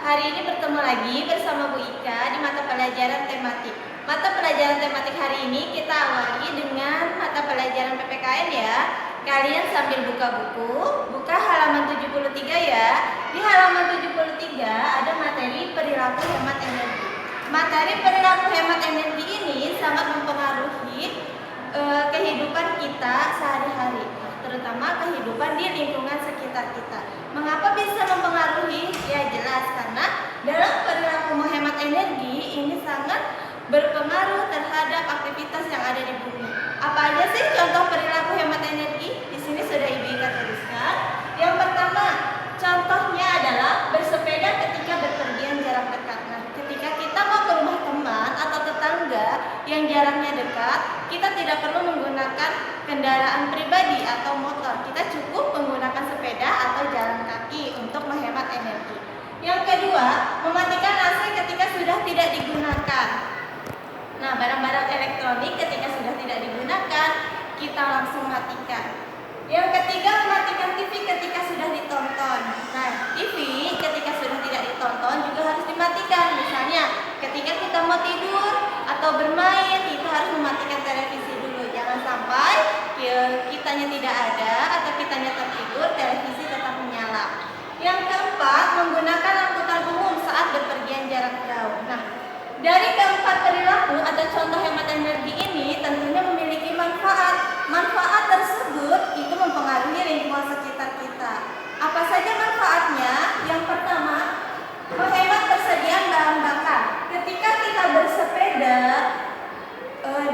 Hari ini bertemu lagi bersama Bu Ika di mata pelajaran tematik. Mata pelajaran tematik hari ini kita awali dengan mata pelajaran PPKN ya. Kalian sambil buka buku, buka halaman 73 ya. Di halaman 73 ada materi perilaku hemat energi. Materi perilaku hemat energi ini sangat mempengaruhi kehidupan kita sehari-hari, terutama kehidupan di lingkungan sekitar kita. Mengapa bisa mempengaruhi? Ya jelas, karena dalam perilaku menghemat energi ini sangat berpengaruh terhadap aktivitas yang ada di bumi. Apa aja sih contoh perilaku hemat energi? Di sini sudah Ibu Ika tuliskan. Yang pertama, contohnya adalah bersepeda ketika berpergian jarak dekat. Nah, ketika kita mau ke rumah teman atau tetangga yang jaraknya dekat, kita tidak perlu menggunakan kendaraan pribadi atau motor. Kita cukup menggunakan sepeda atau jalan kaki untuk menghemat energi. Yang kedua, mematikan AC ketika sudah tidak digunakan. Nah, barang-barang elektronik ketika sudah tidak digunakan, kita langsung matikan. Yang ketiga, mematikan TV ketika sudah ditonton. Nah, TV ketika sudah tidak ditonton juga harus dimatikan. Misalnya, ketika kita mau tidur atau bermain, kita harus mematikan televisi dulu. Jangan sampai kitanya tidak ada atau kitanya tertidur, televisi tetap menyala. Yang keempat, menggunakan angkutan umum saat bepergian jarak jauh. Nah, dari keempat perilaku atau contoh hemat energi ini tentunya memiliki manfaat. Manfaat tersebut itu mempengaruhi lingkungan sekitar kita. Apa saja manfaatnya? Yang pertama, menghemat persediaan bahan bakar. Ketika kita bersepeda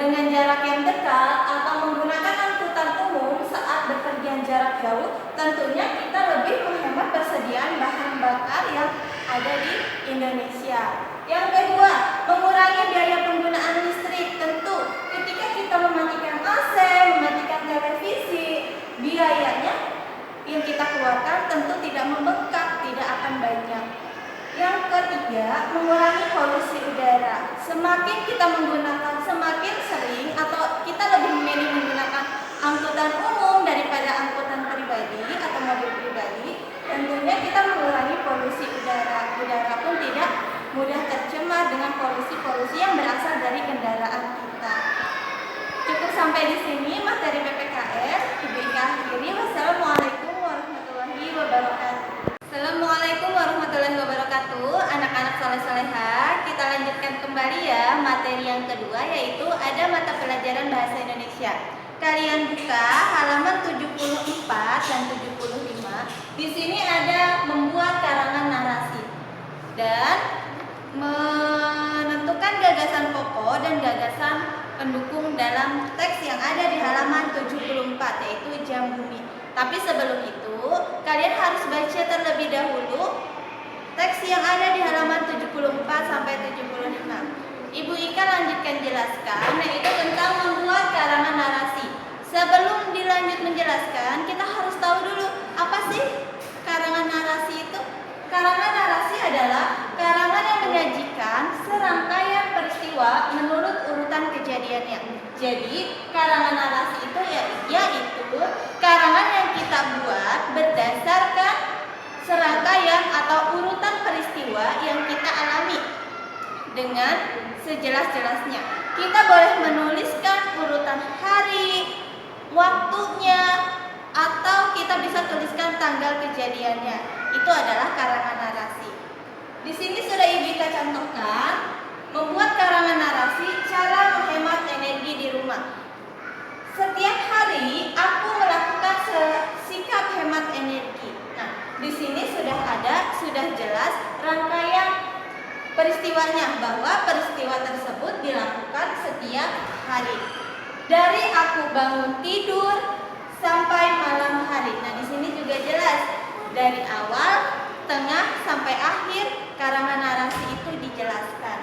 dengan jarak yang dekat atau menggunakan angkutan umum saat bepergian jarak jauh, tentunya kita lebih menghemat persediaan bahan bakar yang ada di Indonesia. Yang kedua, mengurangi biaya penggunaan listrik. Tentu ketika kita mematikan AC, mematikan televisi, biayanya yang kita keluarkan tentu tidak membengkak, tidak akan banyak. Yang ketiga, mengurangi polusi udara. Semakin kita menggunakan, semakin sering atau kita lebih memilih menggunakan angkutan umum daripada angkutan pribadi atau mobil pribadi, tentunya kita mengurangi polusi udara. Udara pun tidak mudah tercemar dengan polusi-polusi yang berasal dari kendaraan kita. Cukup sampai di sini materi PPKN. Ibu Ika akhiri. Wassalamualaikum warahmatullahi wabarakatuh. Assalamualaikum warahmatullahi wabarakatuh. Anak-anak soleh-soleha, kita lanjutkan kembali ya materi yang kedua, yaitu ada mata pelajaran bahasa Indonesia. Kalian buka halaman 74 dan 75. Di sini ada membuat karangan narasi dan menentukan gagasan pokok dan gagasan pendukung dalam teks yang ada di halaman 74, yaitu jam bumi. Tapi sebelum itu, kalian harus baca terlebih dahulu teks yang ada di halaman 74 sampai 75. Ibu Ika lanjutkan jelaskan, yaitu tentang membuat karangan narasi. Sebelum dilanjut menjelaskan, kita harus tahu dulu apa sih karangan narasi itu. Karangan narasi adalah karangan yang menyajikan serangkaian peristiwa menurut urutan kejadiannya. Jadi, karangan narasi itu yaitu karangan yang kita buat berdasarkan serangkaian atau urutan peristiwa yang kita alami dengan sejelas-jelasnya. Kita boleh menuliskan urutan hari, waktunya, atau kita bisa tuliskan tanggal kejadiannya. Itu adalah karangan narasi. Di sini sudah Ibu Ika contohkan membuat karangan narasi cara menghemat energi di rumah. Setiap hari aku melakukan sikap hemat energi. Nah, di sini sudah jelas rangkaian peristiwanya, bahwa peristiwa tersebut dilakukan setiap hari. Dari aku bangun tidur sampai malam hari. Nah, di sini juga jelas dari awal, tengah sampai akhir karangan narasi itu dijelaskan.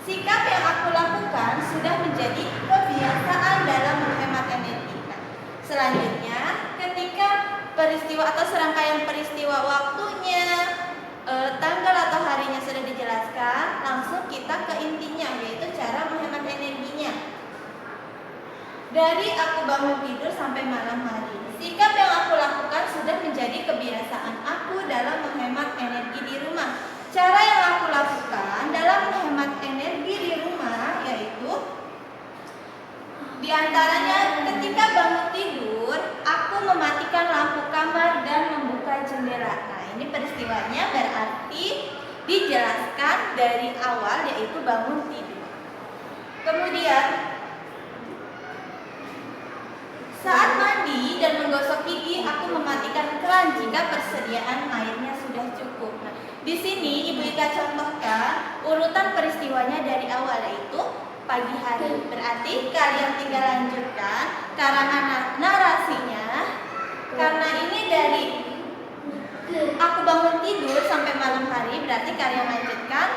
Sikap yang aku lakukan sudah menjadi kebiasaan dalam menghemat energi. Nah, selanjutnya, ketika peristiwa atau serangkaian peristiwa waktunya, tanggal atau harinya sudah dijelaskan, langsung kita ke intinya, yaitu cara menghemat energinya. Dari aku bangun tidur sampai malam hari. Sikap yang aku lakukan sudah menjadi kebiasaan aku dalam menghemat energi di rumah. Cara yang dijelaskan dari awal, yaitu bangun tidur. Kemudian saat mandi dan menggosok gigi, aku mematikan keran jika persediaan airnya sudah cukup. Nah, di sini Ibu Ika contohkan urutan peristiwanya dari awal, yaitu pagi hari. Berarti kalian tinggal lanjutkan karangan narasinya. Karena ini dari aku bangun tidur sampai malam hari, berarti kalian lanjutkan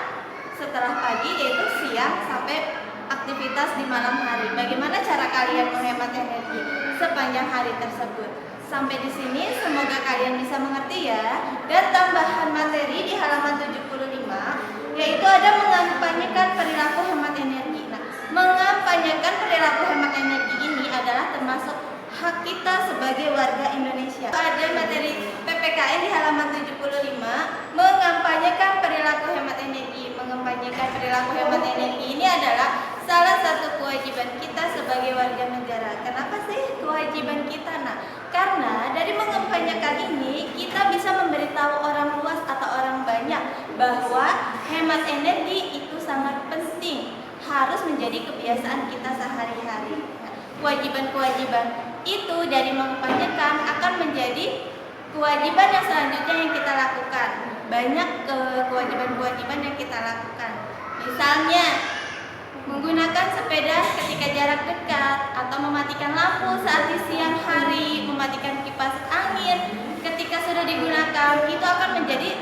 setelah pagi, yaitu siang sampai aktivitas di malam hari. Bagaimana cara kalian menghemat energi sepanjang hari tersebut? Sampai di sini semoga kalian bisa mengerti ya. Dan tambahan materi di halaman 75, yaitu ada mengampanyekan perilaku hemat energi. Nah, mengampanyekan perilaku hemat energi ini adalah termasuk hak kita sebagai warga Indonesia. Ada materi PPKN di halaman 75, mengampanyekan perilaku hemat energi. Mengampanyekan perilaku hemat energi ini adalah salah satu kewajiban kita sebagai warga negara. Kenapa sih kewajiban kita? Nah, karena dari mengampanyekan ini kita bisa memberitahu orang luas atau orang banyak bahwa hemat energi itu sangat penting, harus menjadi kebiasaan kita sehari-hari. Kewajiban-kewajiban itu dari mengampanyekan akan menjadi kewajiban yang selanjutnya yang kita lakukan. Banyak kewajiban-kewajiban yang kita lakukan. Misalnya menggunakan sepeda ketika jarak dekat, atau mematikan lampu saat di siang hari, mematikan kipas angin ketika sudah digunakan. Itu akan menjadi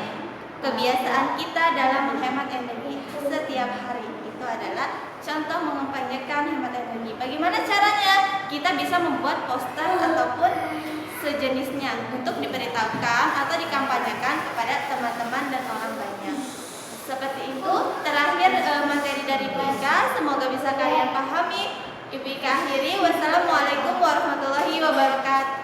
kebiasaan kita dalam menghemat energi setiap hari. Itu adalah contoh mengampanyekan hemat energi. Bagaimana caranya? Kita bisa membuat poster ataupun sejenisnya untuk diberitahukan atau dikampanyekan kepada teman-teman dan orang banyak. Seperti itu. Terakhir materi dari Ibu Ika, semoga bisa kalian pahami. Ibu Ika akhiri. Wassalamualaikum warahmatullahi wabarakatuh.